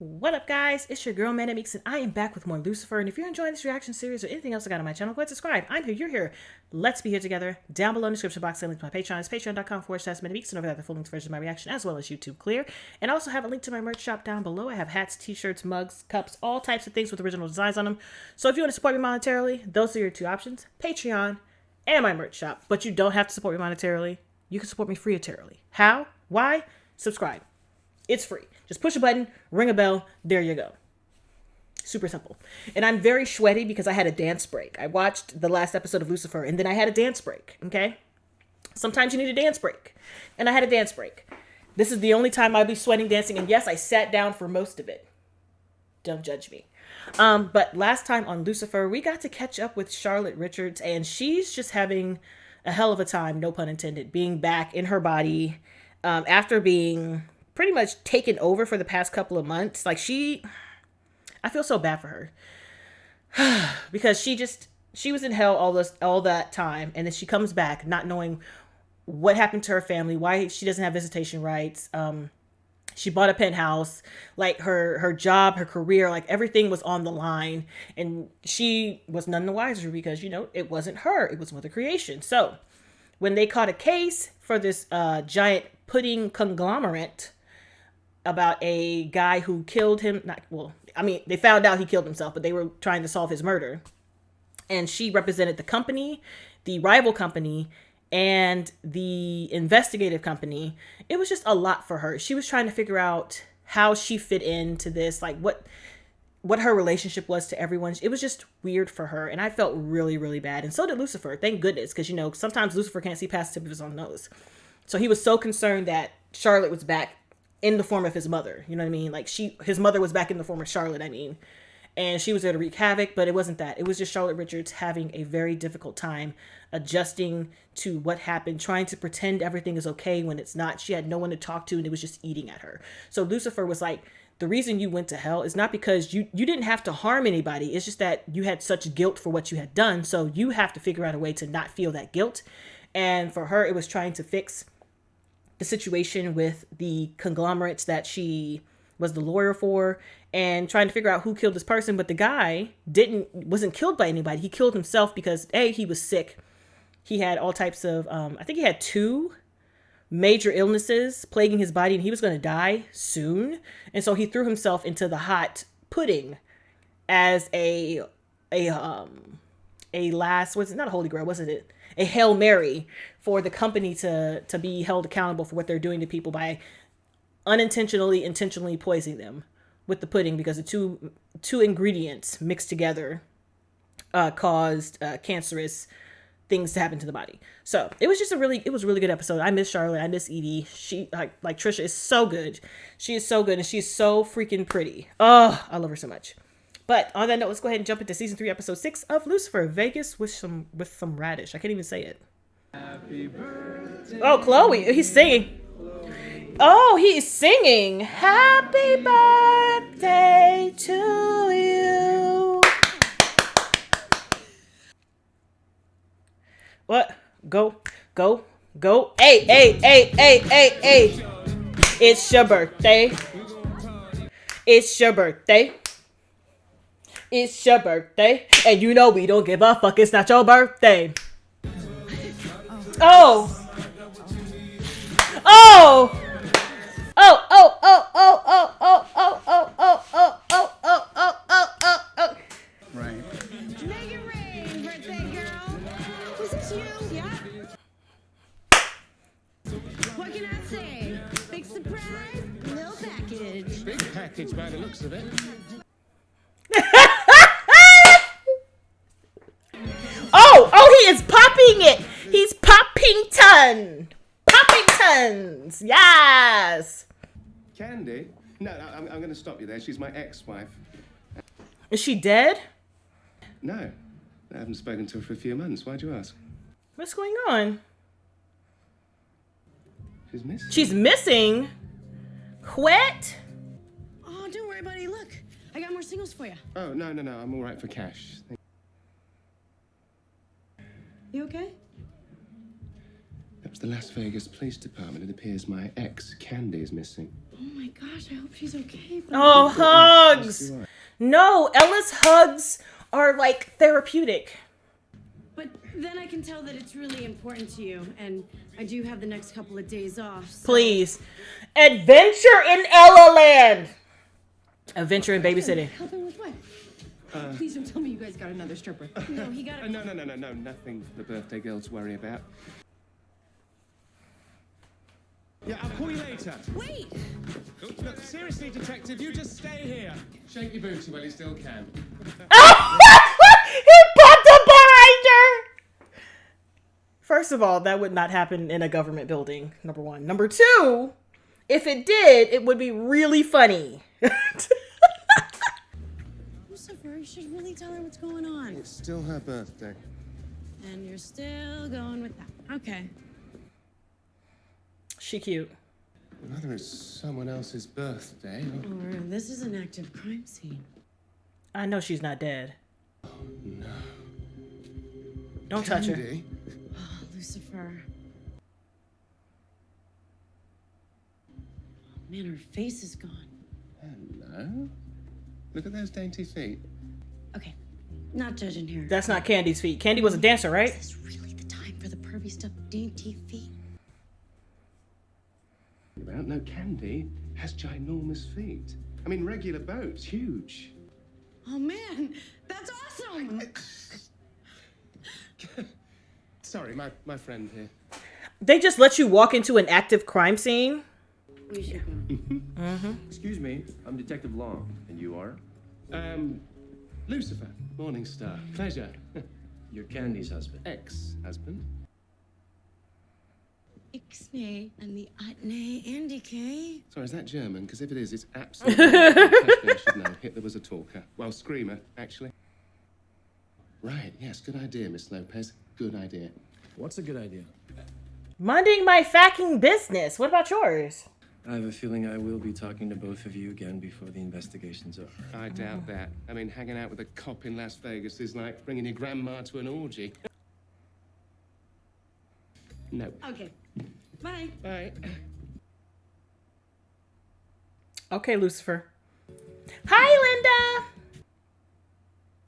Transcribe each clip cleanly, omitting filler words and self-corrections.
What up, guys? It's your girl ManicMeeks, and I am back with more Lucifer. And if you're enjoying this reaction series or anything else I got on my channel, go ahead and subscribe. I'm here, you're here. Let's be here together. Down below in the description box, I link to my Patreon. It's patreon.com/ManicMeeks, and over there, the full links version of my reaction, as well as YouTube Clear. And I also have a link to my merch shop down below. I have hats, t-shirts, mugs, cups, all types of things with original designs on them. So if you want to support me monetarily, those are your two options: Patreon and my merch shop. But you don't have to support me monetarily. You can support me freetarily. How? Why? Subscribe. It's free. Just push a button, ring a bell, there you go. Super simple. And I'm very sweaty because I had a dance break. I watched the last episode of Lucifer and then I had a dance break, okay? Sometimes you need a dance break. And I had a dance break. This is the only time I'll be sweating dancing. And yes, I sat down for most of it. Don't judge me. But last time on Lucifer, we got to catch up with Charlotte Richards, and she's just having a hell of a time, no pun intended, being back in her body after being pretty much taken over for the past couple of months. Like I feel so bad for her because she was in hell all that time, and then she comes back not knowing what happened to her family, why she doesn't have visitation rights. She bought a penthouse, like her job, her career, like everything was on the line, and she was none the wiser because, you know, it wasn't her, it was Mother Creation. So when they caught a case for this giant pudding conglomerate about a guy who killed him. They found out he killed himself, but they were trying to solve his murder. And she represented the company, the rival company, and the investigative company. It was just a lot for her. She was trying to figure out how she fit into this, like what her relationship was to everyone. It was just weird for her, and I felt really, really bad. And so did Lucifer, thank goodness, because, you know, sometimes Lucifer can't see past the tip of his own nose. So he was so concerned that Charlotte was back in the form of his mother. You know what I mean? Like his mother was back in the form of Charlotte, I mean. And she was there to wreak havoc, but it wasn't that. It was just Charlotte Richards having a very difficult time adjusting to what happened, trying to pretend everything is okay when it's not. She had no one to talk to, and it was just eating at her. So Lucifer was like, the reason you went to hell is not because you didn't have to harm anybody. It's just that you had such guilt for what you had done. So you have to figure out a way to not feel that guilt. And for her, it was trying to fix the situation with the conglomerates that she was the lawyer for, and trying to figure out who killed this person. But the guy wasn't killed by anybody. He killed himself because he was sick. He had all types of, I think he had 2 major illnesses plaguing his body, and he was going to die soon. And so he threw himself into the hot pudding as a last, was it not a holy grail, wasn't it? A Hail Mary for the company to be held accountable for what they're doing to people by intentionally poisoning them with the pudding, because the two ingredients mixed together caused cancerous things to happen to the body. So it was a really good episode. I miss Charlotte. I miss Edie. She like Trisha is so good. She is so good, and she's so freaking pretty. Oh, I love her so much. But on that note, let's go ahead and jump into season 3, episode 6 of Lucifer, Vegas with some radish. I can't even say it. Happy birthday. Oh, Chloe, he's singing. Oh, he's singing. Happy birthday to you. What? Go. Hey. It's your birthday. It's your birthday. It's your birthday, and you know we don't give a fuck. It's not your birthday. Oh. Right. Make it rain, birthday girl. Was this you? Yeah. What can I say? Big surprise, little package. Big package by the looks of it. He is popping it. He's Poppingtons. Yes. Candy? No, I'm going to stop you there. She's my ex-wife. Is she dead? No, I haven't spoken to her for a few months. Why'd you ask? What's going on? She's missing. She's missing? What? Oh, don't worry, buddy. Look, I got more singles for you. Oh, no. I'm all right for cash. You okay? That was the Las Vegas Police Department. It appears my ex, Candy, is missing. Oh my gosh, I hope she's okay. Oh, hugs. No, Ella's hugs are like therapeutic. But then I can tell that it's really important to you, and I do have the next couple of days off. So. Please. Adventure in Ella Land. Adventure in babysitting. Help him with what? Please don't tell me you guys got another stripper. No, he got a... No, nothing for the birthday girl to worry about. Yeah, I'll call you later. Wait! Look, seriously, detective, you just stay here. Shake your booty while you still can. He popped up behind her! First of all, that would not happen in a government building, number one. Number two, if it did, it would be really funny. Lucifer, you should really tell her what's going on. It's still her birthday. And you're still going with that. Okay. She cute. Whether it's someone else's birthday or... Or this is an active crime scene. I know she's not dead. Oh, no. Don't touch her. Candy? Oh, Lucifer. Oh, man, her face is gone. Hello? Look at those dainty feet. Okay, not judging here. That's not Candy's feet. Candy was a dancer, right? Is this really the time for the pervy stuff, dainty feet? About no, Candy has ginormous feet. I mean, regular boats, huge. Oh, man, that's awesome! Sorry, my friend here. They just let you walk into an active crime scene? We should go. Excuse me, I'm Detective Long, and you are? Lucifer, Morning Star. Pleasure. You're Candy's husband. Ex-husband. Ixnay and the Atnay Andike. Sorry, is that German? Because if it is, it's absolutely... I should know. Hitler was a talker. Well, screamer, actually. Right, yes, good idea, Miss Lopez. Good idea. What's a good idea? Minding my fucking business. What about yours? I have a feeling I will be talking to both of you again before the investigation's over. I doubt that. I mean, hanging out with a cop in Las Vegas is like bringing your grandma to an orgy. No. Okay, bye. Bye. Okay, Lucifer. Hi, Linda.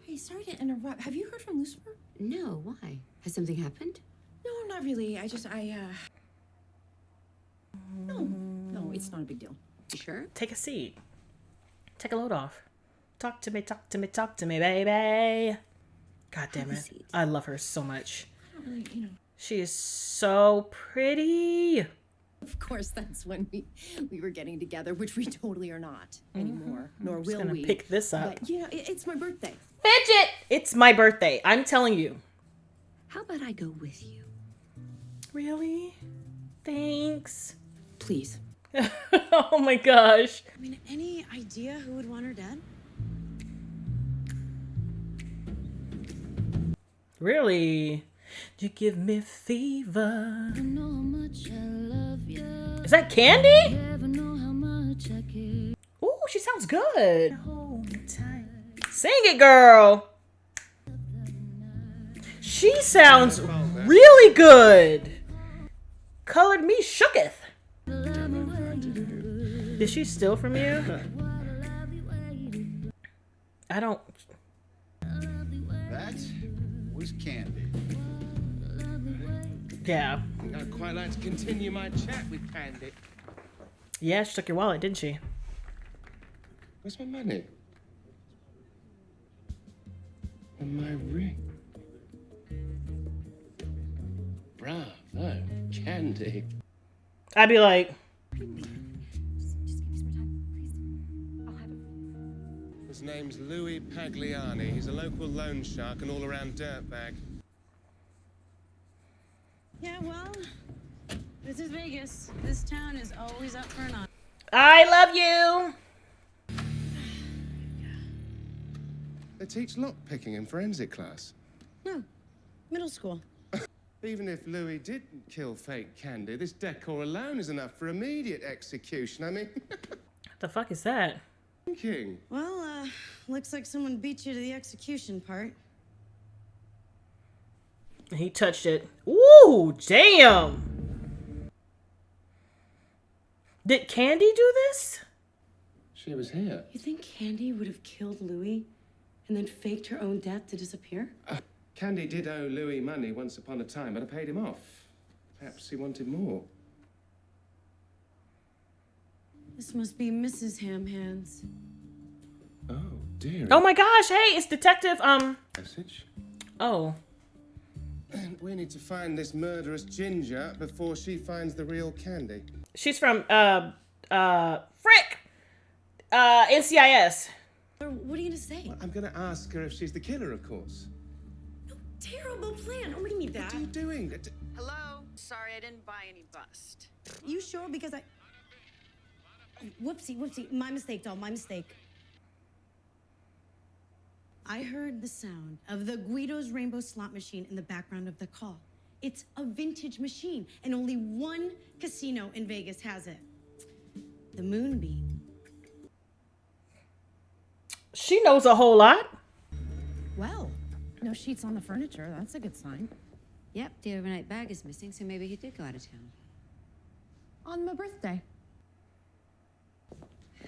Hey, sorry to interrupt. Have you heard from Lucifer? No, why? Has something happened? No, not really. No, it's not a big deal. You sure? Take a seat. Take a load off. Talk to me, talk to me, talk to me, baby. God damn Have a it. seat. I love her so much. I don't really, She is so pretty. Of course, that's when we were getting together, which we totally are not anymore. Nor I'm just will gonna we. pick this up. But yeah, it's my birthday. Fidget! It's my birthday. I'm telling you. How about I go with you? Really? Thanks. Please. Oh my gosh. I mean, any idea who would want her dead? Really? You give me fever. Is that Candy? Ooh, she sounds good. Sing it, girl. She sounds really good. Colored me shooketh. Did she steal from you? I don't. That was Candy. Yeah. I'd quite like to continue my chat with Candy. Yeah, she took your wallet, didn't she? Where's my money? And my ring. Bravo, Candy. I'd be like, Just give me some time, please. I'll have it. His name's Louis Pagliani. He's a local loan shark and all-around dirtbag. Yeah, well, this is Vegas. This town is always up for an honor. I love you. They teach lockpicking in forensic class. No, middle school. Even if Louis didn't kill fake Candy, this decor alone is enough for immediate execution. I mean, What the fuck is that? thinking. Well, looks like someone beat you to the execution part. He touched it. Ooh, damn. Did Candy do this? She was here. You think Candy would have killed Louis and then faked her own death to disappear? Candy did owe Louis money once upon a time, but I paid him off. Perhaps he wanted more. This must be Mrs. Ham Hands. Oh, dear. Oh my gosh, hey, it's Detective, Message. oh. And we need to find this murderous Ginger before she finds the real Candy. She's from, frick! NCIS. What are you gonna say? I'm gonna ask her if she's the killer, of course. Terrible plan. Oh, what do you mean that? What are you doing? Hello? Sorry, I didn't buy any bust. You sure? Because I... Whoopsie. My mistake, doll. My mistake. I heard the sound of the Guido's Rainbow slot machine in the background of the call. It's a vintage machine, and only one casino in Vegas has it. The Moonbeam. She knows a whole lot. Well, no sheets on the furniture. That's a good sign. Yep, the overnight bag is missing, so maybe he did go out of town. On my birthday.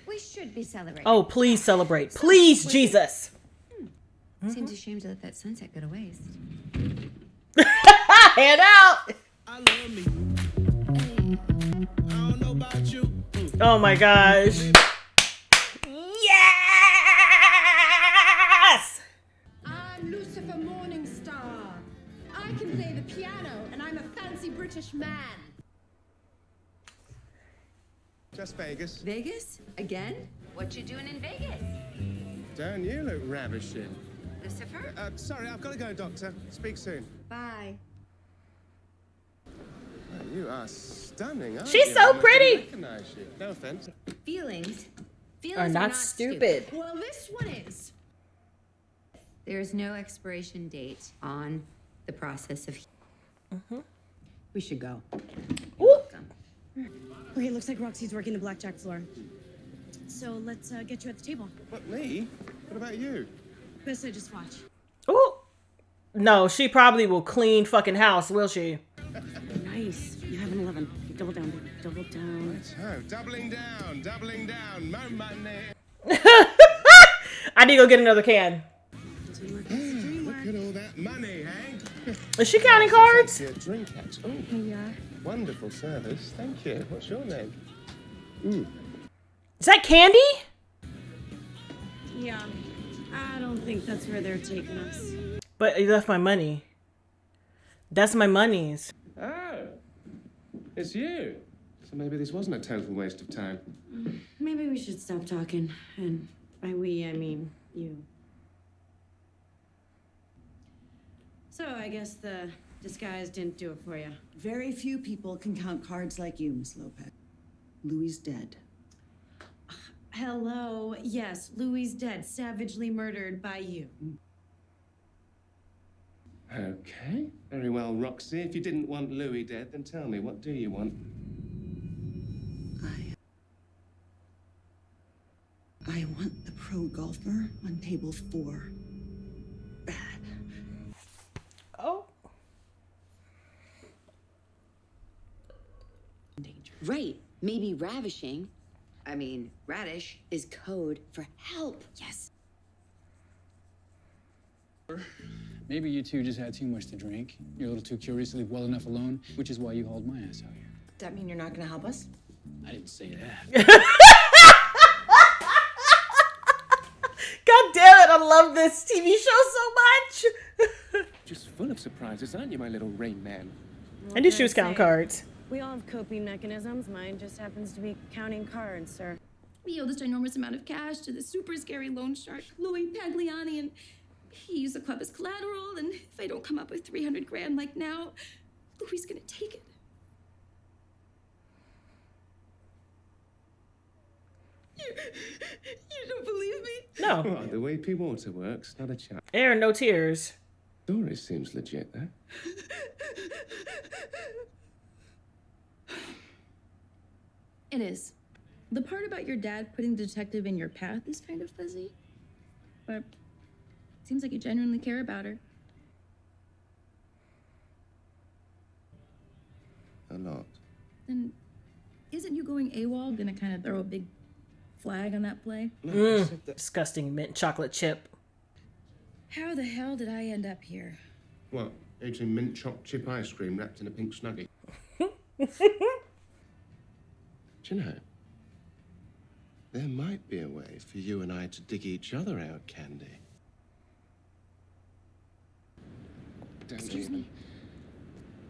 We should be celebrating. Oh, please celebrate. Please, Jesus. Seems a shame to let that sunset go to waste. Hand out. I love me. I don't know about you. Oh my gosh. Yes! I'm Lucifer Morningstar. I can play the piano, and I'm a fancy British man. Just Vegas. Vegas? Again? What you doing in Vegas? Don't you look ravishing? Lucifer? Sorry, I've got to go, Doctor. Speak soon. Bye. Well, you are stunning, aren't She's you? so I must pretty. recognize you. No offense. Feelings Are not stupid. Well, this one is. There's no expiration date on the process of. We should go. Ooh. Okay, looks like Roxy's working the blackjack floor. So let's get you at the table. What, me? What about you? Best I just watch. Ooh. No, she probably will clean fucking house, will she? Nice. You have an 11. Double down, baby. Double down. So, doubling down, more money. I need to go get another can. Look at all that money, eh? Is she counting cards? Fancy a drink, actually. Oh, Yeah. wonderful service. Thank you. What's your name? Ooh. Is that Candy? Yeah. I don't think that's where they're taking us. But you left my money. That's my monies. Oh, it's you. So maybe this wasn't a total waste of time. Maybe we should stop talking. And by we, I mean you. So I guess the disguise didn't do it for you. Very few people can count cards like you, Miss Lopez. Louis is dead. Hello. Yes, Louis dead, savagely murdered by you. Okay. Very well, Roxy. If you didn't want Louis dead, then tell me, what do you want? I want the pro golfer on table 4. Bad. Oh. Right. Maybe ravishing. Radish is code for help. Yes. Maybe you two just had too much to drink. You're a little too curious to leave well enough alone, which is why you hauled my ass out here. That mean you're not gonna help us? I didn't say that. God damn it, I love this TV show so much. Just full of surprises, aren't you, my little rain man? I knew she was counting cards. We all have coping mechanisms. Mine just happens to be counting cards, sir. We owe this ginormous amount of cash to this super scary loan shark, Louis Pagliani, and he used the club as collateral, and if I don't come up with 300 grand like now, Louis gonna take it. You don't believe me? No. Well, the way P Water works, not a chance. Air, no tears. Story seems legit, though. It is. The part about your dad putting the detective in your path is kind of fuzzy, but it seems like you genuinely care about her. A lot. Then isn't you going AWOL gonna kind of throw a big flag on that play. Disgusting mint chocolate chip. How the hell did I end up here? What? Eating mint choc chip ice cream wrapped in a pink snuggie. Do you know, there might be a way for you and I to dig each other out, Candy. Excuse me.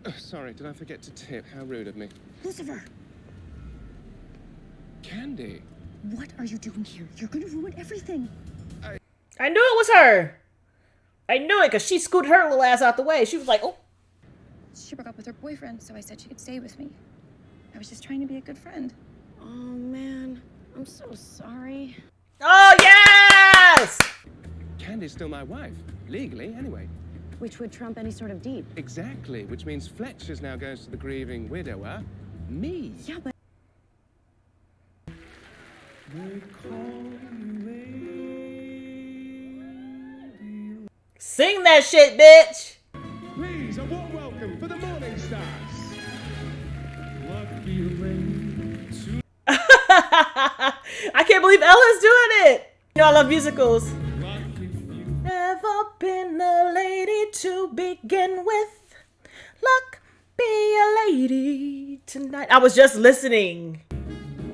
Oh, sorry, did I forget to tip? How rude of me. Lucifer, Candy. what are you doing here? You're gonna ruin everything. I knew it was her. I knew it because she scooted her little ass out the way. She was like, oh. She broke up with her boyfriend, so I said she could stay with me. I was just trying to be a good friend. Oh man, I'm so sorry. Oh, yes! Candy's still my wife. Legally, anyway. Which would trump any sort of deed. Exactly, which means Fletcher's now goes to the grieving widower. Me. Yeah, but Sing that shit, bitch! Please, a warm welcome for the Morning Stars. I can't believe Ella's doing it! You know I love musicals. Never been a lady to begin with. Luck be a lady tonight. I was just listening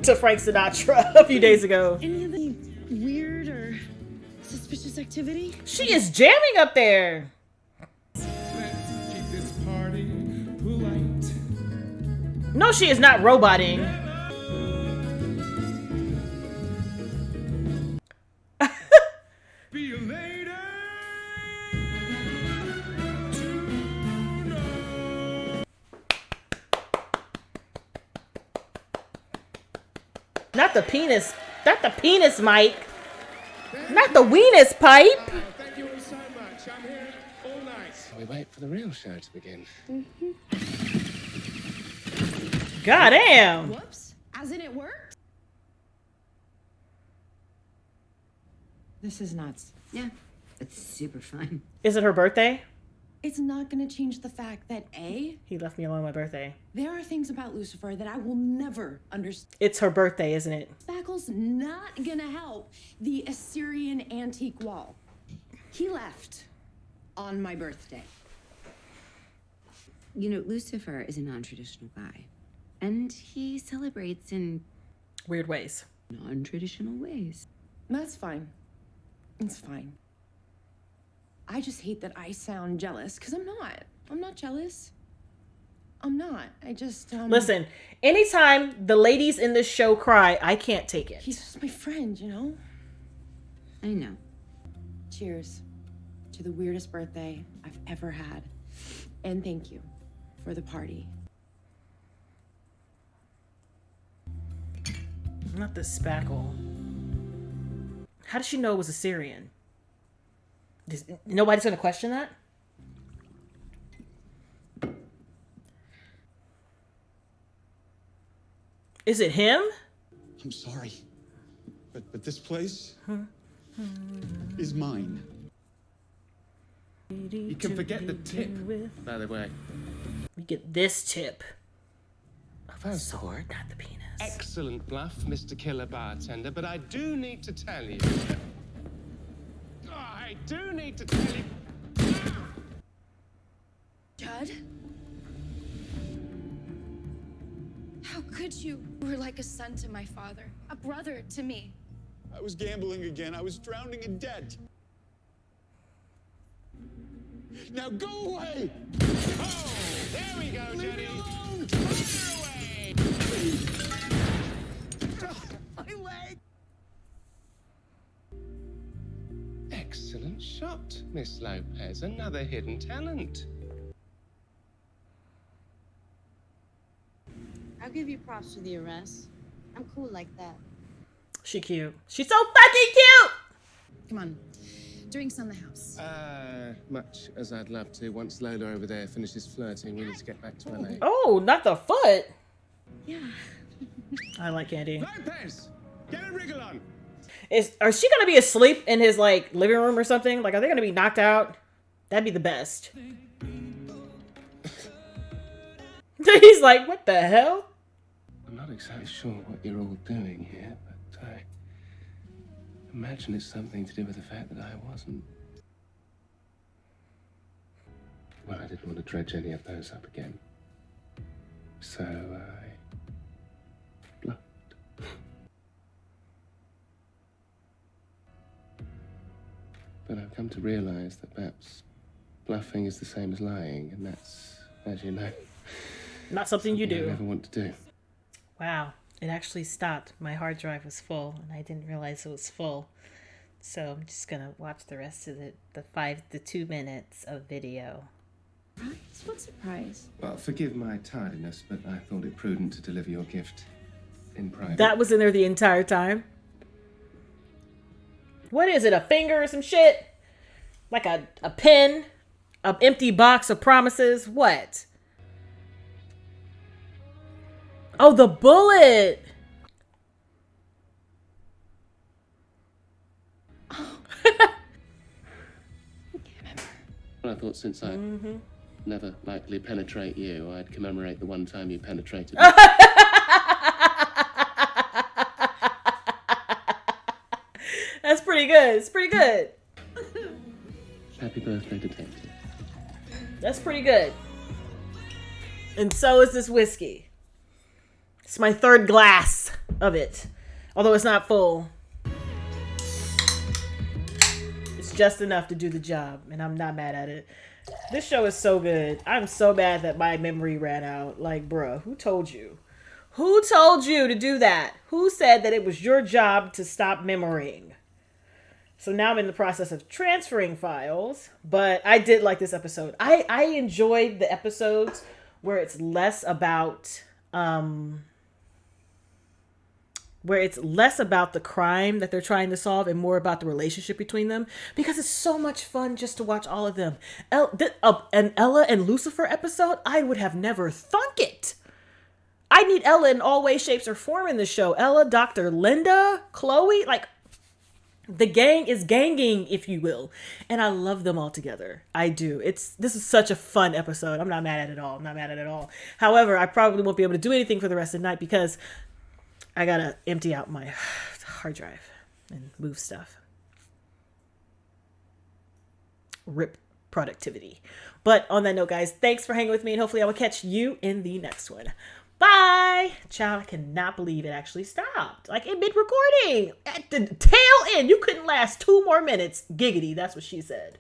to Frank Sinatra a few days ago. any of the weird or suspicious activity? She is jamming up there. Let's keep this party polite. No, she is not roboting. Be you later. Not the penis. Not the penis mic. Not the weenus pipe. Thank you all so much. I'm here all night. We wait for the real show to begin. Goddamn. Whoops. As in it worked? This is nuts. Yeah, it's super fun. Is it her birthday? It's not going to change the fact that A, He left me alone on my birthday. there are things about Lucifer that I will never understand. It's her birthday, isn't it? Spackle's not going to help the Assyrian antique wall. He left on my birthday. You know, Lucifer is a non-traditional guy. And he celebrates in weird ways. Non-traditional ways. That's fine. It's fine. I just hate that I sound jealous, because I'm not. I'm not jealous. I'm not. I just, Listen, anytime the ladies in this show cry, I can't take it. He's just my friend, you know? I know. Cheers to the weirdest birthday I've ever had. And thank you for the party. Not the spackle. How did she know it was Assyrian? Nobody's gonna question that? Is it him? I'm sorry, but this place is mine. You can forget the tip, by the way. We get this tip. First Sword, not the penis. excellent bluff, Mr. Killer Bartender, but I do need to tell you. I do need to tell you. Judd? How could you? You were like a son to my father, a brother to me. I was gambling again. I was drowning in debt. Now go away! Oh, there we go, Jenny. Fire away! My leg! Excellent shot, Miss Lopez. Another hidden talent. I'll give you props for the arrest. I'm cool like that. She cute. She's so fucking cute! Come on. Drinks on the house. Much as I'd love to, once Lola over there finishes flirting, we need to get back to LA. Oh, not the foot. Yeah. I like Candy. Lopez, get a wriggle on. Are she gonna be asleep in his like living room or something? Like, are they gonna be knocked out? That'd be the best. He's like, what the hell? I'm not exactly sure what you're all doing here, but Imagine it's something to do with the fact that I wasn't. Well, I didn't want to dredge any of those up again. So I bluffed. But I've come to realize that perhaps bluffing is the same as lying, and that's, as you know, not something you do. I never want to do. Wow, it actually stopped. My hard drive was full, and I didn't realize it was full. So I'm just gonna watch the rest of the 2 minutes of video. Surprise? What surprise? Well, forgive my tardiness, but I thought it prudent to deliver your gift in private. That was in there the entire time. What is it? A finger or some shit? Like a pen? An empty box of promises? What? Oh, the bullet. Well, I thought since I never likely penetrate you, I'd commemorate the one time you penetrated me. That's pretty good. It's pretty good. Happy birthday, detective. That's pretty good. And so is this whiskey. It's my 3rd glass of it. Although it's not full. It's just enough to do the job. And I'm not mad at it. This show is so good. I'm so mad that my memory ran out. Like, bruh, who told you? Who told you to do that? Who said that it was your job to stop memorying? So now I'm in the process of transferring files, but I did like this episode. I enjoyed the episodes where it's less about the crime that they're trying to solve and more about the relationship between them, because it's so much fun just to watch all of them. An Ella and Lucifer episode, I would have never thunk it. I need Ella in all ways, shapes, or form in the show. Ella, Dr. Linda, Chloe, like, the gang is ganging, if you will. And I love them all together. I do. This is such a fun episode. I'm not mad at it all. I'm not mad at it at all. However, I probably won't be able to do anything for the rest of the night because I gotta empty out my hard drive and move stuff. Rip productivity. But on that note, guys, thanks for hanging with me, and hopefully I will catch you in the next one. Bye! Child, I cannot believe it actually stopped. Like, in mid-recording. At the tail end. You couldn't last 2 more minutes. Giggity, that's what she said.